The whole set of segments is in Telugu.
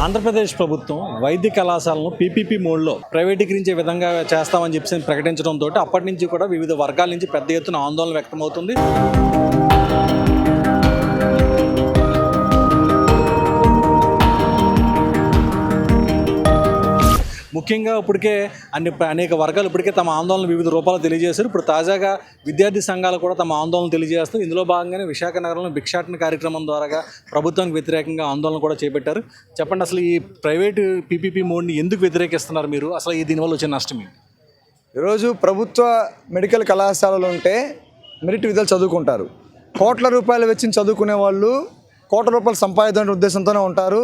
ఆంధ్రప్రదేశ్ ప్రభుత్వం వైద్య కళాశాలను పీపీపీ మోడ్లో ప్రైవేటీకరించే విధంగా చేస్తామని చెప్పి ప్రకటించడంతో అప్పటి నుంచి కూడా వివిధ వర్గాల నుంచి పెద్ద ఎత్తున ఆందోళన వ్యక్తమవుతుంది. ముఖ్యంగా ఇప్పటికే అనేక వర్గాలు ఇప్పటికే తమ ఆందోళన వివిధ రూపాలు తెలియజేశారు. ఇప్పుడు తాజాగా విద్యార్థి సంఘాలు కూడా తమ ఆందోళన తెలియజేస్తూ ఇందులో భాగంగానే విశాఖ నగరంలో భిక్షాటన కార్యక్రమం ద్వారా ప్రభుత్వానికి వ్యతిరేకంగా ఆందోళన కూడా చేపట్టారు. చెప్పండి, అసలు ఈ ప్రైవేటు పీపీపీ మోడ్ని ఎందుకు వ్యతిరేకిస్తున్నారు మీరు? అసలు ఈ దీనివల్ల వచ్చే నష్టం ఏంటి? ఈరోజు ప్రభుత్వ మెడికల్ కళాశాలలు ఉంటే మెరిట్ విద్యలు చదువుకుంటారు. కోట్ల రూపాయలు వెచ్చించి చదువుకునే వాళ్ళు కోట్ల రూపాయలు సంపాదించే ఉద్దేశంతోనే ఉంటారు.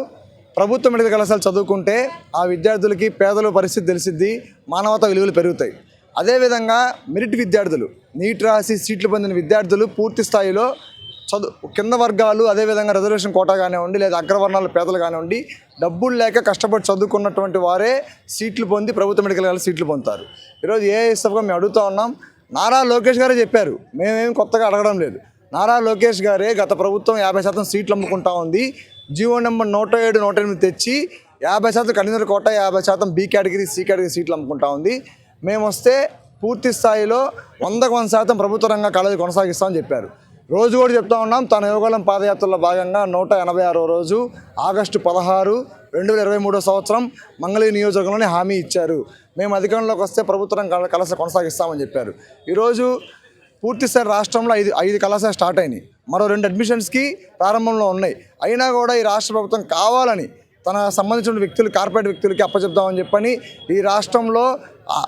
ప్రభుత్వ మెడికల్ కళాశాల చదువుకుంటే ఆ విద్యార్థులకి పేదల పరిస్థితి తెలిసిద్ది, మానవతా విలువలు పెరుగుతాయి. అదేవిధంగా మెరిట్ విద్యార్థులు, నీట్ రాసి సీట్లు పొందిన విద్యార్థులు పూర్తి స్థాయిలో కింద వర్గాలు, అదేవిధంగా రిజర్వేషన్ కోటా కానివ్వండి, లేదా అగ్రవర్ణాల పేదలు కానివ్వండి, డబ్బులు లేక కష్టపడి చదువుకున్నటువంటి వారే సీట్లు పొంది ప్రభుత్వ మెడికల్ కళాశాల సీట్లు పొందుతారు. ఈరోజు ఏఎస్ఎఫ్గా మేము అడుగుతూ ఉన్నాం. నారా లోకేష్ గారే చెప్పారు, మేమేమి కొత్తగా అడగడం లేదు. నారా లోకేష్ గారే గత ప్రభుత్వం 50% సీట్లు అమ్ముకుంటా ఉంది, జీవో నెంబర్ 107, 108 తెచ్చి 50% కన్వీనర్ కోట, 50% బి కేటగిరీ, సి కేటగిరీ సీట్లు అమ్ముకుంటా ఉంది. మేము వస్తే పూర్తి స్థాయిలో 100% ప్రభుత్వ రంగ కాలేజీ కొనసాగిస్తామని చెప్పారు. రోజు కూడా చెప్తా ఉన్నాం. తన యువగలం పాదయాత్రలో భాగంగా 186వ రోజు ఆగస్టు 16, 2023 సంవత్సరం మంగళగిరి నియోజకవర్గంలోనే హామీ ఇచ్చారు. మేము అధికారంలోకి వస్తే ప్రభుత్వ రంగ కళాశాల కొనసాగిస్తామని చెప్పారు. ఈరోజు పూర్తిస్థాయి రాష్ట్రంలో 5 కళాశాలలు స్టార్ట్ అయినాయి. మరో 2 అడ్మిషన్స్కి ప్రారంభంలో ఉన్నాయి. అయినా కూడా ఈ రాష్ట్ర ప్రభుత్వం కావాలని తన సంబంధించిన వ్యక్తులు, కార్పొరేట్ వ్యక్తులకి అప్పచెప్దామని చెప్పని ఈ రాష్ట్రంలో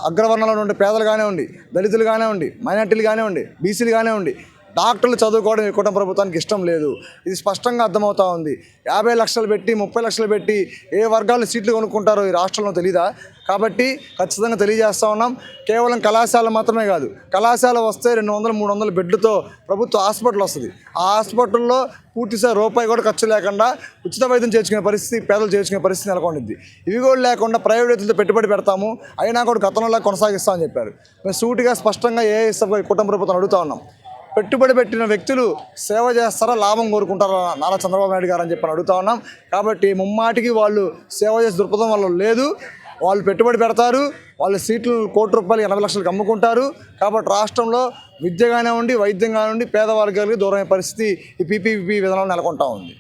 అగ్రవర్ణాల నుండి పేదలు కానివ్వండి, దళితులు కానివ్వండి, మైనార్టీలు కానివ్వండి, బీసీలు కానివ్వండి, డాక్టర్లు చదువుకోవడం ఈ కూటమి ప్రభుత్వానికి ఇష్టం లేదు. ఇది స్పష్టంగా అర్థమవుతూ ఉంది. 50 లక్షలు పెట్టి, 30 లక్షలు పెట్టి ఏ వర్గాలు సీట్లు కొనుక్కుంటారో ఈ రాష్ట్రంలో తెలీదా? కాబట్టి ఖచ్చితంగా తెలియజేస్తూ ఉన్నాం. కేవలం కళాశాల మాత్రమే కాదు, కళాశాల వస్తే 200-300 బెడ్లతో ప్రభుత్వ హాస్పిటల్ వస్తుంది. ఆ హాస్పిటల్లో పూర్తిసారి రూపాయి కూడా ఖర్చు లేకుండా ఉచిత వైద్యం చేర్చుకునే పరిస్థితి, పేదలు చేర్చుకునే పరిస్థితి నెలకొండిద్ది. ఇవి కూడా లేకుండా ప్రైవేట్ వ్యక్తులతో పెట్టుబడి పెడతాము, అయినా కూడా గతంలో కొనసాగిస్తామని చెప్పారు. మేము సూటిగా స్పష్టంగా ఏఎస్ఎఫ్ కుటుంబ ప్రభుత్వం అడుగుతూ ఉన్నాం. పెట్టుబడి పెట్టిన వ్యక్తులు సేవ చేస్తారా, లాభం కోరుకుంటారా నారా చంద్రబాబు నాయుడు గారు అని చెప్పి అడుగుతా ఉన్నాం. కాబట్టి ముమ్మాటికి వాళ్ళు సేవ చేసే దృక్పథం వాళ్ళు లేదు. వాళ్ళు పెట్టుబడి పెడతారు, వాళ్ళ సీట్లు ₹1,00,00,000, 80 లక్షలకు అమ్ముకుంటారు. కాబట్టి రాష్ట్రంలో విద్య కానివ్వండి, వైద్యం కానివ్వండి, పేదవర్గాలకి దూరమైన పరిస్థితి ఈ పీపీపీ విధానంలో నెలకొంటా ఉంది.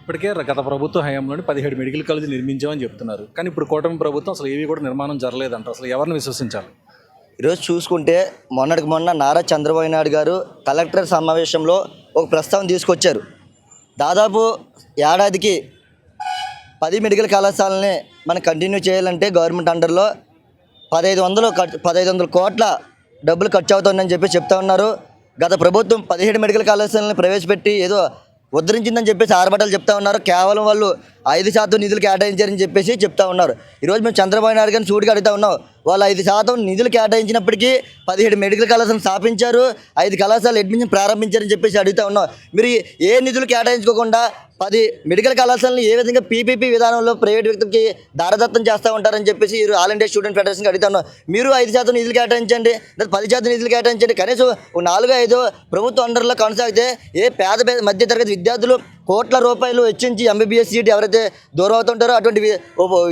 ఇప్పటికే గత ప్రభుత్వ హయాంలోని 17 మెడికల్ కాలేజీలు నిర్మించామని చెప్తున్నారు. కానీ ఇప్పుడు కూటమి ప్రభుత్వం అసలు ఏవి కూడా నిర్మాణం జరగలేదంటారు. అసలు ఎవరిని విశ్వసించాలి? ఈరోజు చూసుకుంటే మొన్నటికి మొన్న నారా చంద్రబాబు నాయుడు గారు కలెక్టర్ సమావేశంలో ఒక ప్రస్తావన తీసుకొచ్చారు. దాదాపు ఏడాదికి 10 మెడికల్ కళాశాలని మనం కంటిన్యూ చేయాలంటే గవర్నమెంట్ అండర్లో 1500 కోట్ల డబ్బులు ఖర్చు అవుతుందని చెప్పి చెప్తా ఉన్నారు. గత ప్రభుత్వం 17 మెడికల్ కళాశాలని ప్రవేశపెట్టి ఏదో ఉద్ధరించిందని చెప్పేసి ఆర్భటాలు చెప్తా ఉన్నారు. కేవలం వాళ్ళు 5% నిధులు కేటాయించారని చెప్పేసి చెప్తా ఉన్నారు. ఈరోజు మేము చంద్రబాబు నాయుడు గారిని సూటిగా అడుగుతా ఉన్నాం. వాళ్ళు 5% నిధులు కేటాయించినప్పటికీ 17 మెడికల్ కళాశాలను స్థాపించారు, 5 కళాశాలలు అడ్మిషన్ ప్రారంభించారని చెప్పేసి అడుగుతా ఉన్నాం. మీరు ఏ నిధులు కేటాయించుకోకుండా 10 మెడికల్ కళాశాలను ఏ విధంగా పీపీపీ విధానంలో ప్రైవేట్ వ్యక్తులకి దారదత్తం చేస్తూ ఉంటారని చెప్పేసి ఆల్ ఇండియా స్టూడెంట్ ఫెడరేషన్కి అడుగుతా ఉన్నాం. మీరు 5% నిధులు కేటాయించండి, 10% నిధులు కేటాయించండి. కనీసం 4-5 ప్రభుత్వ అండర్లో కొనసాగితే ఏ పేద మధ్యతరగతి విద్యార్థులు కోట్ల రూపాయలు వెచ్చించి ఎంబీబీఎస్ సీట్ ఎవరైతే దూరం అవుతుంటారో అటువంటి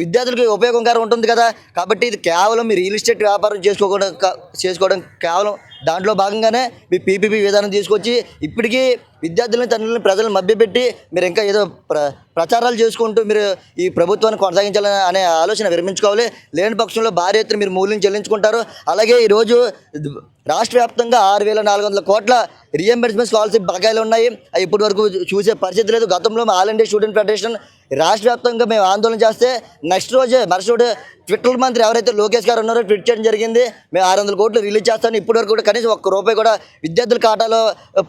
విద్యార్థులకి ఉపయోగకరంగా ఉంటుంది కదా. కాబట్టి ఇది కేవలం మీ రియల్ ఎస్టేట్ వ్యాపారం చేసుకోవడం కేవలం దాంట్లో భాగంగానే మీ పీపీపీ విధానం తీసుకొచ్చి ఇప్పటికీ విద్యార్థులని, తండ్రులని, ప్రజలను మభ్యపెట్టి మీరు ఇంకా ఏదో ప్రచారాలు చేసుకుంటూ మీరు ఈ ప్రభుత్వాన్ని కొనసాగించాలని అనే ఆలోచన విరమించుకోవాలి. లేని పక్షంలో భారీ ఎత్తున మీరు మూల్యం చెల్లించుకుంటారు. అలాగే ఈరోజు రాష్ట్ర వ్యాప్తంగా 6,400 కోట్ల రీఎంబర్స్మెంట్ స్కాలర్షిప్ బకాయిలు ఉన్నాయి. అవి ఇప్పటి వరకు చూసే పరిస్థితి లేదు. గతంలో ఆల్ ఇండియా స్టూడెంట్ ఫెడరేషన్ రాష్ట్ర వ్యాప్తంగా మేము ఆందోళన చేస్తే మరుసటి రోజు ట్విట్టర్ మంత్రి ఎవరైతే లోకేష్ గారు ఉన్నారో ట్వీట్ చేయడం జరిగింది, మేము 600 కోట్లు రిలీజ్ చేస్తాను. ఇప్పటి వరకు కూడా కనీసం ₹1 కూడా విద్యార్థుల ఖాతాలో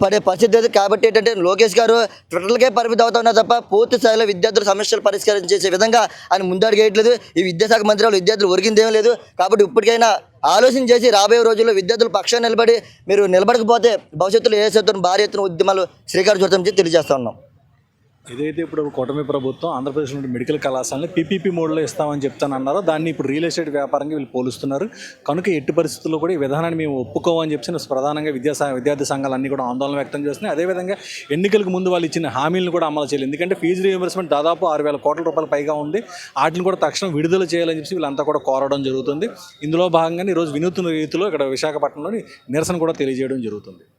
పడే పరిస్థితి లేదు. కాబట్టి ఏంటంటే లోకేష్ గారు ట్విట్టర్లకే పరిమితం అవుతా ఉన్నారు తప్ప పూర్తి స్థాయిలో విద్యార్థుల సమస్యలు పరిష్కారం చేసే విధంగా ఆయన ముందడుగేయట్లేదు. ఈ విద్యాశాఖ మంత్రి వాళ్ళు విద్యార్థులు ఒరిగిందేం లేదు. కాబట్టి ఇప్పటికైనా ఆలోచన చేసి రాబోయే రోజుల్లో విద్యార్థుల పక్షాన్ని నిలబడకపోతే భవిష్యత్తులో ఏ శాతం భారీ ఎత్తున ఉద్యమాలు శ్రీకారం చుడతామని తెలియజేస్తా ఉన్నాం. ఏదైతే ఇప్పుడు కూటమి ప్రభుత్వం ఆంధ్రప్రదేశ్లో మెడికల్ కళాశాలని పీపీపీ మోడ్లో ఇస్తామని చెప్తానన్నారో దాన్ని ఇప్పుడు రియల్ ఎస్టేట్ వ్యాపారంగా వీళ్ళు పోలుస్తున్నారు. కనుక ఎట్టి పరిస్థితుల్లో కూడా ఈ విధానాన్ని మేము ఒప్పుకోమని చెప్పి ప్రధానంగా విద్యార్థి సంఘాలన్నీ కూడా ఆందోళన వ్యక్తం చేస్తున్నాయి. అదేవిధంగా ఎన్నికలకు ముందు వాళ్ళు ఇచ్చిన హామీలను కూడా అమలు చేయాలి. ఎందుకంటే ఫీజు రీయింబర్స్మెంట్ దాదాపు 6,000 కోట్ల రూపాయల పైగా ఉంది. వాటిని కూడా తక్షణం విడుదల చేయాలని చెప్పి వీళ్ళంతా కూడా కోరడం జరుగుతుంది. ఇందులో భాగంగానే ఈరోజు వినూత్న రీతిలో ఇక్కడ విశాఖపట్నంలోని నిరసన కూడా తెలియజేయడం జరుగుతుంది.